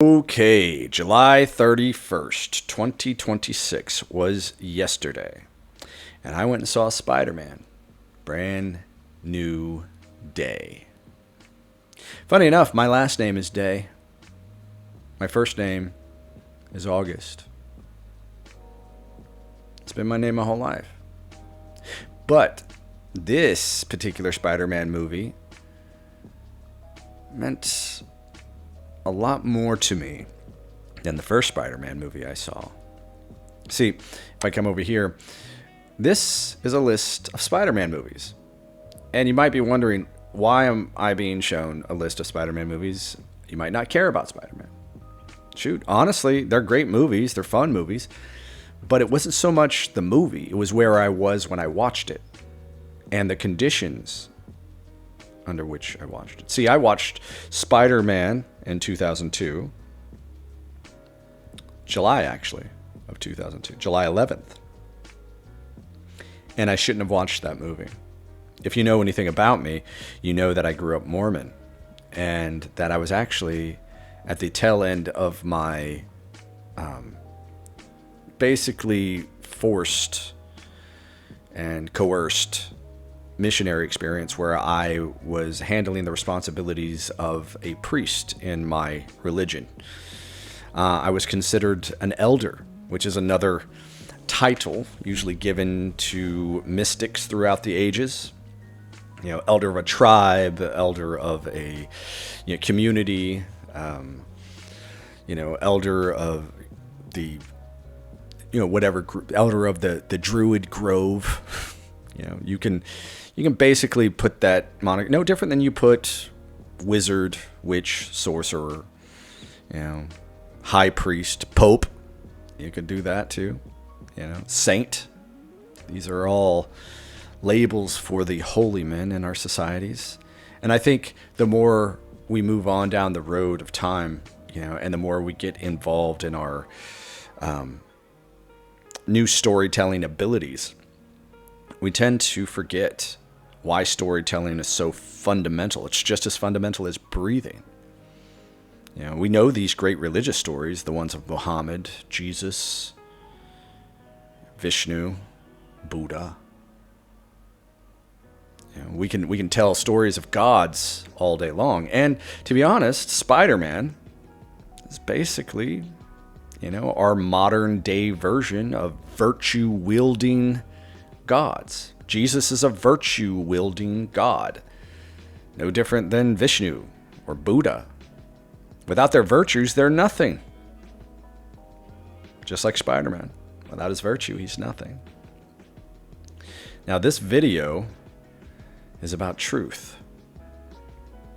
Okay, July 31st, 2026 was yesterday. And I went and saw Spider-Man. Brand new day. Funny enough, my last name is Day. My first name is August. It's been my name my whole life. But this particular Spider-Man movie meant a lot more to me than the first Spider-Man movie I saw. See, if I come over here, this is a list of Spider-Man movies. And you might be wondering, why am I being shown a list of Spider-Man movies? You might not care about Spider-Man. Shoot, honestly, they're great movies. They're fun movies. But it wasn't so much the movie. It was where I was when I watched it. And the conditions under which I watched it. See, I watched Spider-Man in 2002. July, actually, of 2002. July 11th. And I shouldn't have watched that movie. If you know anything about me, you know that I grew up Mormon. And that I was actually at the tail end of my basically forced and coerced missionary experience where I was handling the responsibilities of a priest in my religion. I was considered an elder, which is another title usually given to mystics throughout the ages. You know, elder of a tribe, elder of a community, elder of the, whatever group, elder of the Druid Grove. You can basically put that moniker, no different than you put wizard, witch, sorcerer, high priest, pope. You could do that too. Saint. These are all labels for the holy men in our societies. And I think the more we move on down the road of time, and the more we get involved in our new storytelling abilities, we tend to forget why storytelling is so fundamental. It's just as fundamental as breathing. We know these great religious stories, the ones of Muhammad, Jesus, Vishnu, Buddha. We can tell stories of gods all day long. And to be honest, Spider-Man is basically, our modern day version of virtue-wielding gods. Jesus is a virtue-wielding god. No different than Vishnu or Buddha. Without their virtues, they're nothing. Just like Spider-Man. Without his virtue, he's nothing. Now, this video is about truth.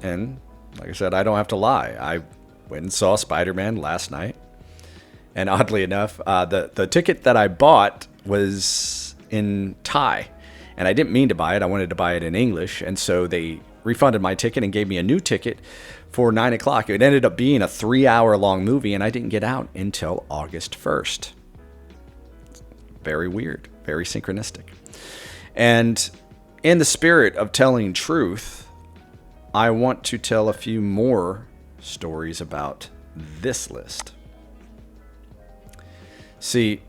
And, like I said, I don't have to lie. I went and saw Spider-Man last night. And oddly enough, the ticket that I bought was in Thai. And I didn't mean to buy it. I wanted to buy it in English. And so they refunded my ticket and gave me a new ticket for 9 o'clock. It ended up being a 3-hour-long movie, and I didn't get out until August 1st. Very weird. Very synchronistic. And in the spirit of telling truth, I want to tell a few more stories about this list. See,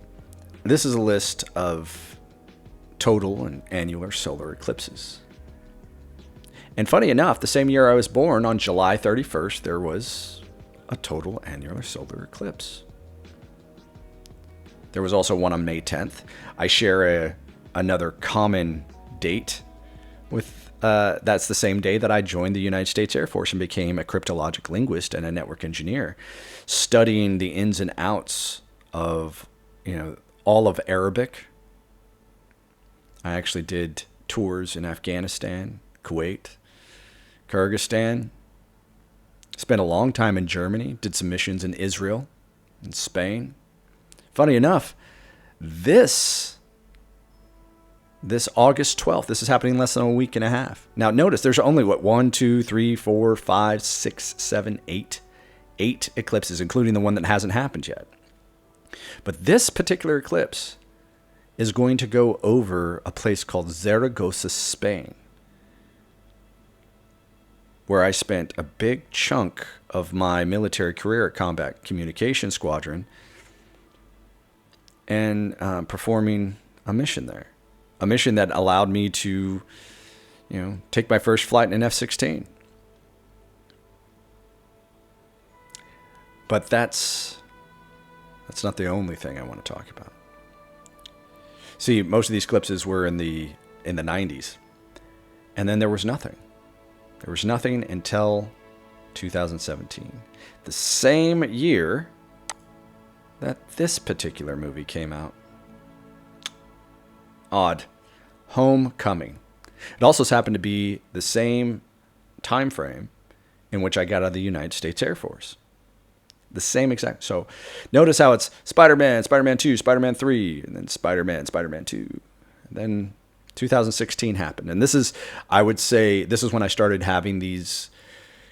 this is a list of total and annular solar eclipses. And funny enough, the same year I was born, on July 31st, there was a total annular solar eclipse. There was also one on May 10th. I share another common date with, that's the same day that I joined the United States Air Force and became a cryptologic linguist and a network engineer, studying the ins and outs of, all of Arabic. I actually did tours in Afghanistan, Kuwait, Kyrgyzstan. Spent a long time in Germany, did some missions in Israel and Spain. Funny enough, this August 12th, this is happening less than a week and a half. Now notice there's only 1, 2, 3, 4, 5, 6, 7, 8 eclipses, including the one that hasn't happened yet. But this particular eclipse is going to go over a place called Zaragoza, Spain. where I spent a big chunk of my military career at Combat Communications Squadron and performing a mission there. A mission that allowed me to, take my first flight in an F-16. But that's not the only thing I want to talk about. See, most of these clips were in the 90s. And then there was nothing. There was nothing until 2017. The same year that this particular movie came out. Odd. Homecoming. It also happened to be the same time frame in which I got out of the United States Air Force. The same exact. So notice how it's Spider-Man, Spider-Man 2, Spider-Man 3, and then Spider-Man, Spider-Man 2. And then 2016 happened. And this is, I would say, this is when I started having these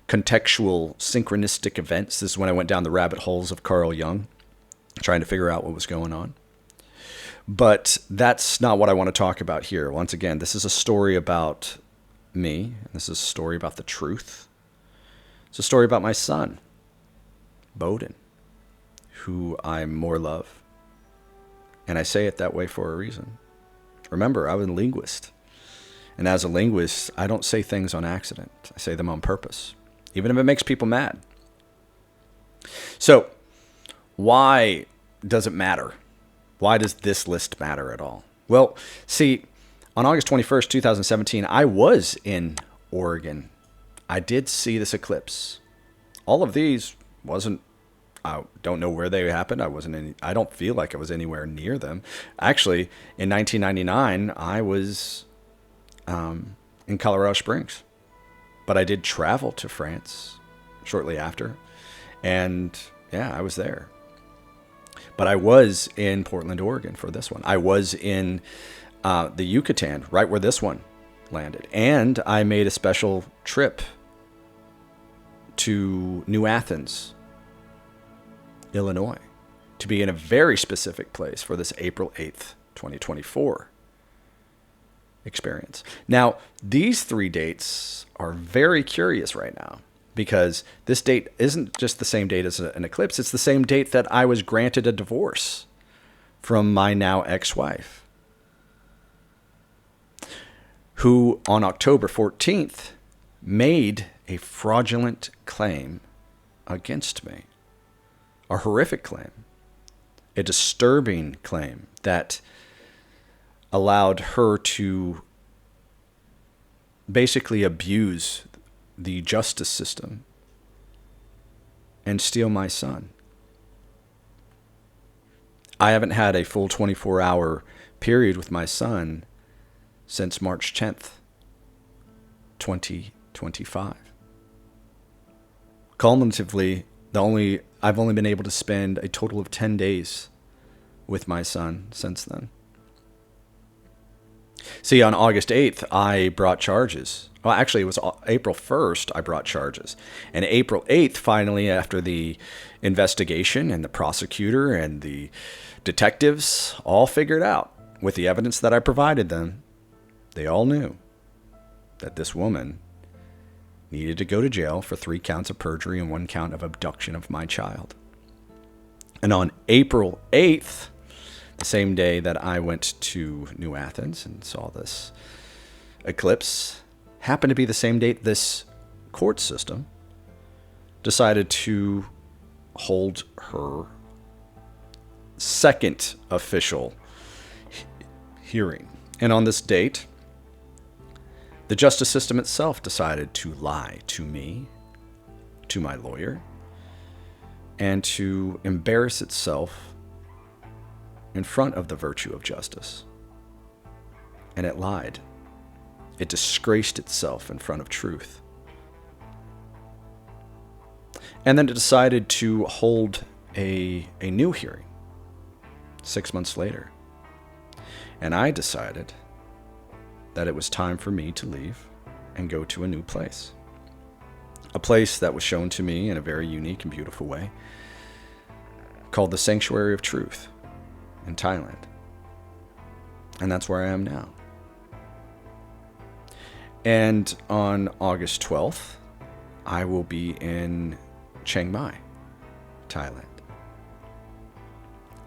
contextual synchronistic events. This is when I went down the rabbit holes of Carl Jung, trying to figure out what was going on. But that's not what I want to talk about here. Once again, this is a story about me. This is a story about the truth. It's a story about my son, Bowden, who I more love. And I say it that way for a reason. Remember, I was a linguist. And as a linguist, I don't say things on accident. I say them on purpose, even if it makes people mad. So, why does it matter? Why does this list matter at all? Well, see, on August 21st, 2017, I was in Oregon. I did see this eclipse. All of these I don't know where they happened. I don't feel like I was anywhere near them. Actually, in 1999, I was in Colorado Springs. But I did travel to France shortly after. And yeah, I was there. But I was in Portland, Oregon for this one. I was in the Yucatan, right where this one landed. And I made a special trip to New Athens, Illinois, to be in a very specific place for this April 8th, 2024 experience. Now, these three dates are very curious right now because this date isn't just the same date as an eclipse. It's the same date that I was granted a divorce from my now ex-wife, who on October 14th made a fraudulent claim against me. A horrific claim, a disturbing claim that allowed her to basically abuse the justice system and steal my son. I haven't had a full 24-hour period with my son since March 10th, 2025. Cumulatively, I've only been able to spend a total of 10 days with my son since then. See, on August 8th, I brought charges. Well, actually, it was April 1st I brought charges. And April 8th, finally, after the investigation and the prosecutor and the detectives all figured out, with the evidence that I provided them, they all knew that this woman needed to go to jail for 3 counts of perjury and 1 count of abduction of my child. And on April 8th, the same day that I went to New Athens and saw this eclipse, happened to be the same date this court system decided to hold her second official hearing. And on this date, the justice system itself decided to lie to me, to my lawyer, and to embarrass itself in front of the virtue of justice. And it lied. It disgraced itself in front of truth. And then it decided to hold a new hearing 6 months later. And I decided that it was time for me to leave and go to a new place. A place that was shown to me in a very unique and beautiful way, called the Sanctuary of Truth in Thailand. And that's where I am now. And on August 12th, I will be in Chiang Mai, Thailand.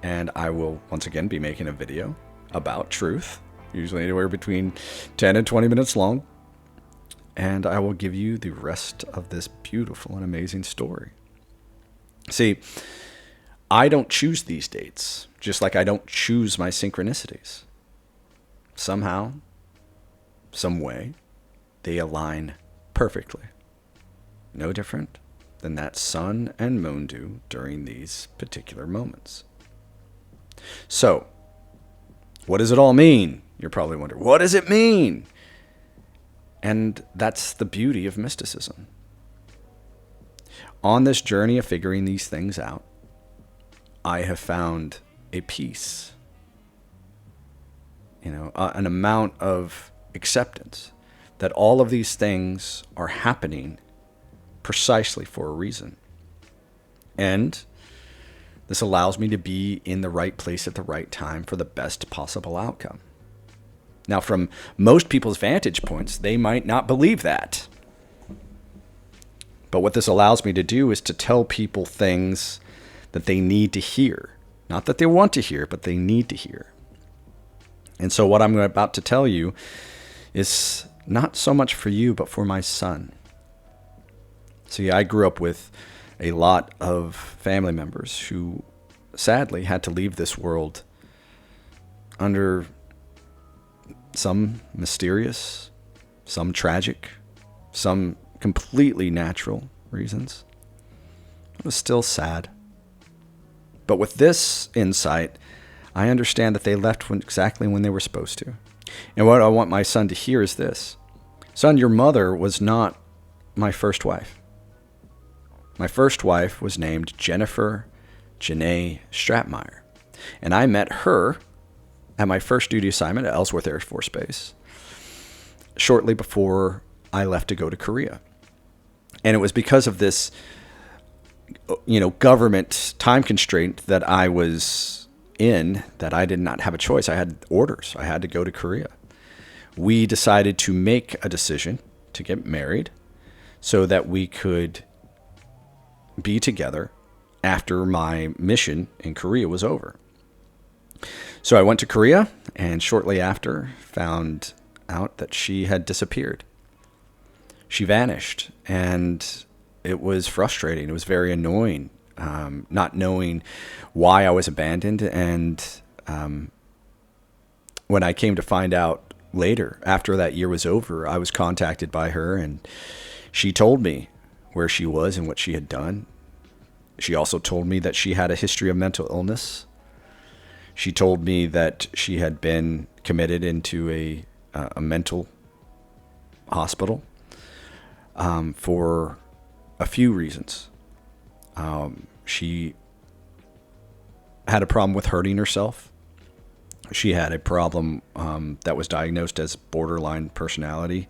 And I will once again be making a video about truth, usually anywhere between 10 and 20 minutes long. And I will give you the rest of this beautiful and amazing story. See, I don't choose these dates, just like I don't choose my synchronicities. Somehow, some way, they align perfectly. No different than that sun and moon do during these particular moments. So, what does it all mean? You're probably wondering, what does it mean? And that's the beauty of mysticism. On this journey of figuring these things out, I have found a peace, an amount of acceptance that all of these things are happening precisely for a reason. And this allows me to be in the right place at the right time for the best possible outcome. Now, from most people's vantage points, they might not believe that. But what this allows me to do is to tell people things that they need to hear. Not that they want to hear, but they need to hear. And so what I'm about to tell you is not so much for you, but for my son. See, I grew up with a lot of family members who sadly had to leave this world under some mysterious, some tragic, some completely natural reasons. It was still sad. But with this insight, I understand that they left exactly when they were supposed to. And what I want my son to hear is this. Son, your mother was not my first wife. My first wife was named Jennifer Janae Stratmeyer. And I met her at my first duty assignment at Ellsworth Air Force Base shortly before I left to go to Korea. And it was because of this, government time constraint that I was in that I did not have a choice. I had orders. I had to go to Korea. We decided to make a decision to get married so that we could be together after my mission in Korea was over. So I went to Korea, and shortly after found out that she had disappeared. She vanished, and it was frustrating. It was very annoying, not knowing why I was abandoned. And when I came to find out later, after that year was over, I was contacted by her, and she told me where she was and what she had done. She also told me that she had a history of mental illness. She told me that she had been committed into a mental hospital for a few reasons. She had a problem with hurting herself. She had a problem that was diagnosed as borderline personality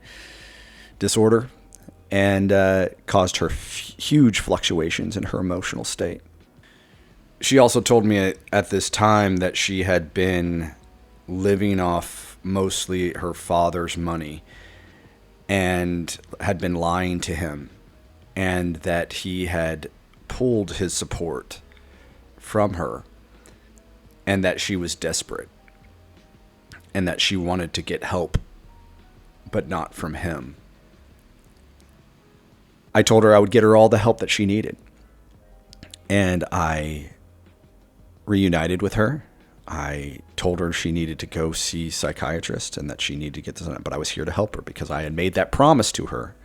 disorder, and caused her huge fluctuations in her emotional state. She also told me at this time that she had been living off mostly her father's money and had been lying to him, and that he had pulled his support from her, and that she was desperate, and that she wanted to get help, but not from him. I told her I would get her all the help that she needed, and I reunited with her. I told her she needed to go see a psychiatrist and that she needed to get this done, but I was here to help her because I had made that promise to her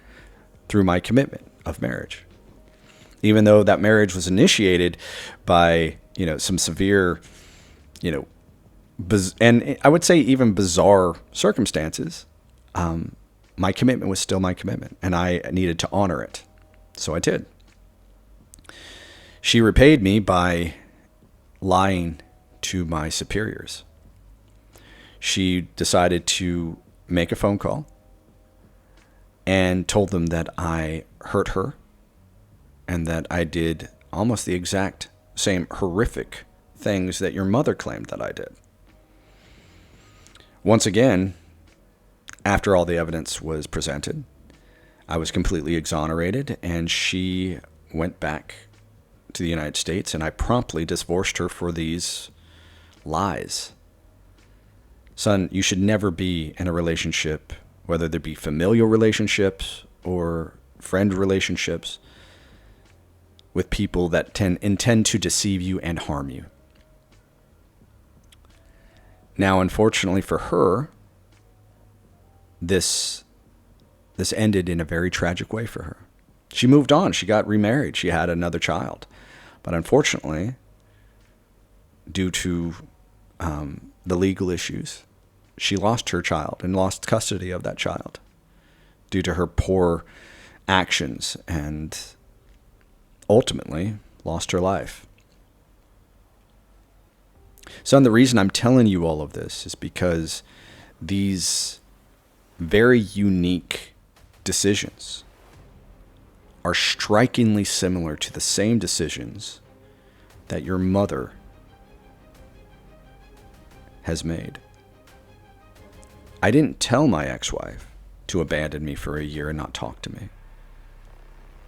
through my commitment of marriage. Even though that marriage was initiated by, some severe, and I would say even bizarre circumstances, my commitment was still my commitment, and I needed to honor it. So I did. She repaid me by lying to my superiors. She decided to make a phone call and told them that I hurt her and that I did almost the exact same horrific things that your mother claimed that I did. Once again, after all the evidence was presented, I was completely exonerated, and she went back to the United States, and I promptly divorced her for these lies. Son, you should never be in a relationship, whether there be familial relationships or friend relationships, with people that intend to deceive you and harm you. Now, unfortunately for her, this ended in a very tragic way for her. She moved on. She got remarried. She had another child. But unfortunately, due to the legal issues, she lost her child and lost custody of that child due to her poor actions, and ultimately lost her life. Son, the reason I'm telling you all of this is because these very unique decisions are strikingly similar to the same decisions that your mother has made. I didn't tell my ex-wife to abandon me for a year and not talk to me.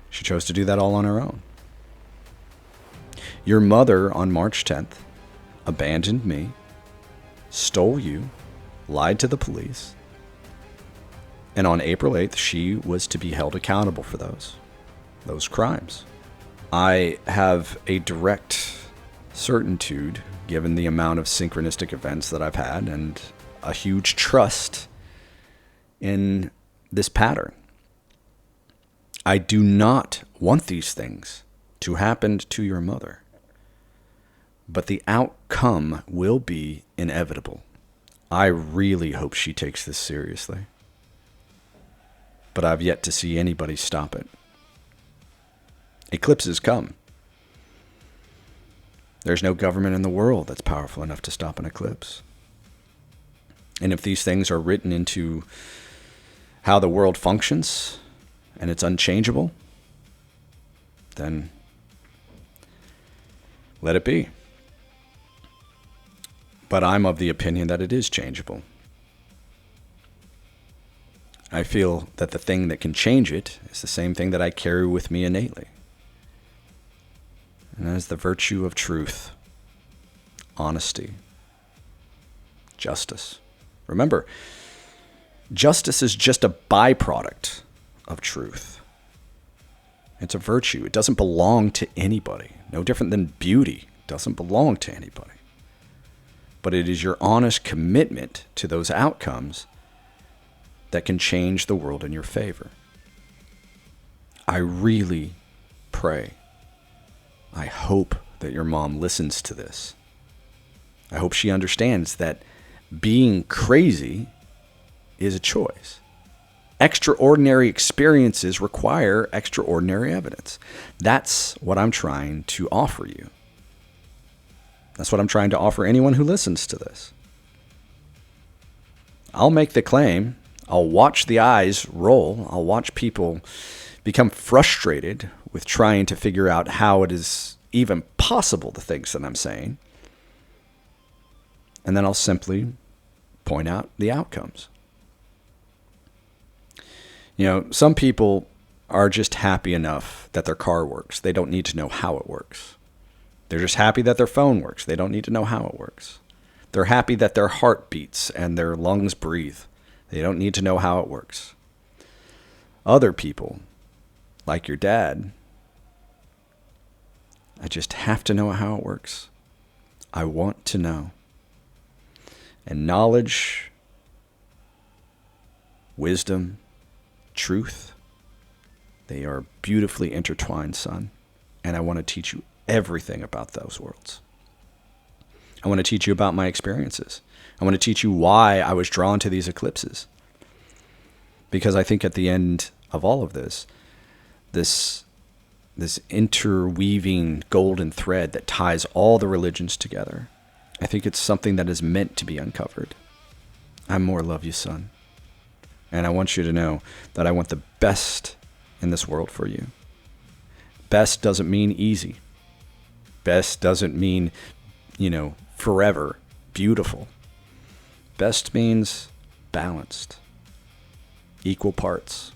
She chose to do that all on her own. Your mother, on March 10th, abandoned me, stole you, lied to the police, and on April 8th, she was to be held accountable for those crimes. I have a direct certitude, given the amount of synchronistic events that I've had, and a huge trust in this pattern. I do not want these things to happen to your mother, but the outcome will be inevitable. I really hope she takes this seriously, but I've yet to see anybody stop it. Eclipses come. There's no government in the world that's powerful enough to stop an eclipse. And if these things are written into how the world functions and it's unchangeable, then let it be. But I'm of the opinion that it is changeable. I feel that the thing that can change it is the same thing that I carry with me innately. And that is the virtue of truth, honesty, justice. Remember, justice is just a byproduct of truth. It's a virtue. It doesn't belong to anybody. No different than beauty doesn't belong to anybody. But it is your honest commitment to those outcomes that can change the world in your favor. I really pray, I hope that your mom listens to this. I hope she understands that being crazy is a choice. Extraordinary experiences require extraordinary evidence. That's what I'm trying to offer you. That's what I'm trying to offer anyone who listens to this. I'll make the claim. I'll watch the eyes roll. I'll watch people become frustrated with trying to figure out how it is even possible, the things that I'm saying. And then I'll simply point out the outcomes. You know, some people are just happy enough that their car works. They don't need to know how it works. They're just happy that their phone works. They don't need to know how it works. They're happy that their heart beats and their lungs breathe. They don't need to know how it works. Other people, like your dad, I just have to know how it works. I want to know. And knowledge, wisdom, truth, they are beautifully intertwined, son. And I want to teach you everything about those worlds. I want to teach you about my experiences. I want to teach you why I was drawn to these eclipses. Because I think at the end of all of this interweaving golden thread that ties all the religions together, I think it's something that is meant to be uncovered. I more love you, son. And I want you to know that I want the best in this world for you. Best doesn't mean easy. Best doesn't mean, forever beautiful. Best means balanced, equal parts.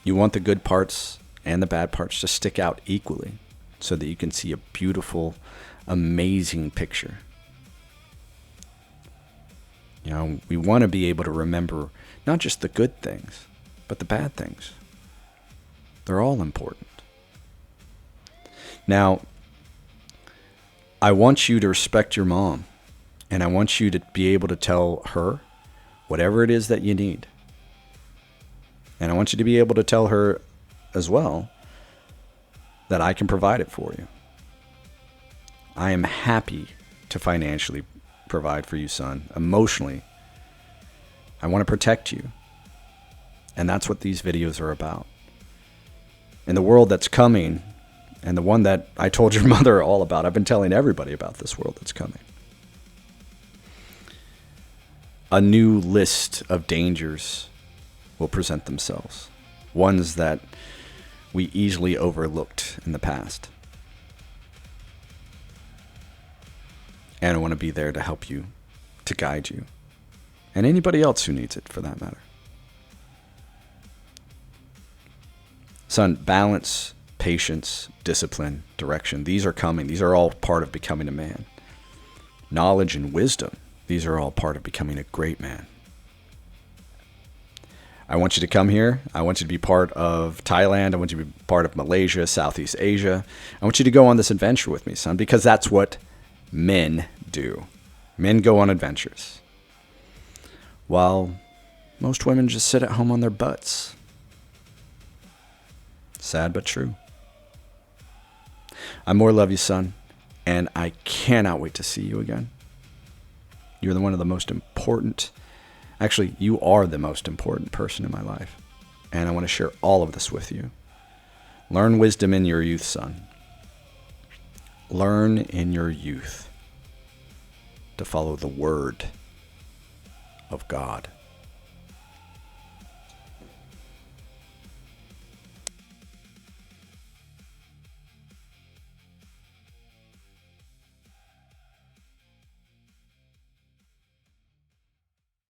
You want the good parts and the bad parts to stick out equally so that you can see a beautiful, amazing picture. You know, we want to be able to remember not just the good things, but the bad things. They're all important. Now, I want you to respect your mom, and I want you to be able to tell her whatever it is that you need. And I want you to be able to tell her as well that I can provide it for you. I am happy to financially provide for you, son. Emotionally, I want to protect you. And that's what these videos are about. In the world that's coming, and the one that I told your mother all about, I've been telling everybody about this world that's coming. A new list of dangers will present themselves. Ones that we easily overlooked in the past. And I want to be there to help you, to guide you, and anybody else who needs it for that matter. Son, balance, patience, discipline, direction, these are coming. These are all part of becoming a man. Knowledge and wisdom, these are all part of becoming a great man. I want you to come here. I want you to be part of Thailand. I want you to be part of Malaysia, Southeast Asia. I want you to go on this adventure with me, son, because that's what men do. Men go on adventures, while most women just sit at home on their butts. Sad but true. I more love you, son, and I cannot wait to see you again. You're one of the most important, actually, you are the most important person in my life, and I want to share all of this with you. Learn wisdom in your youth, son. Learn in your youth to follow the word of God.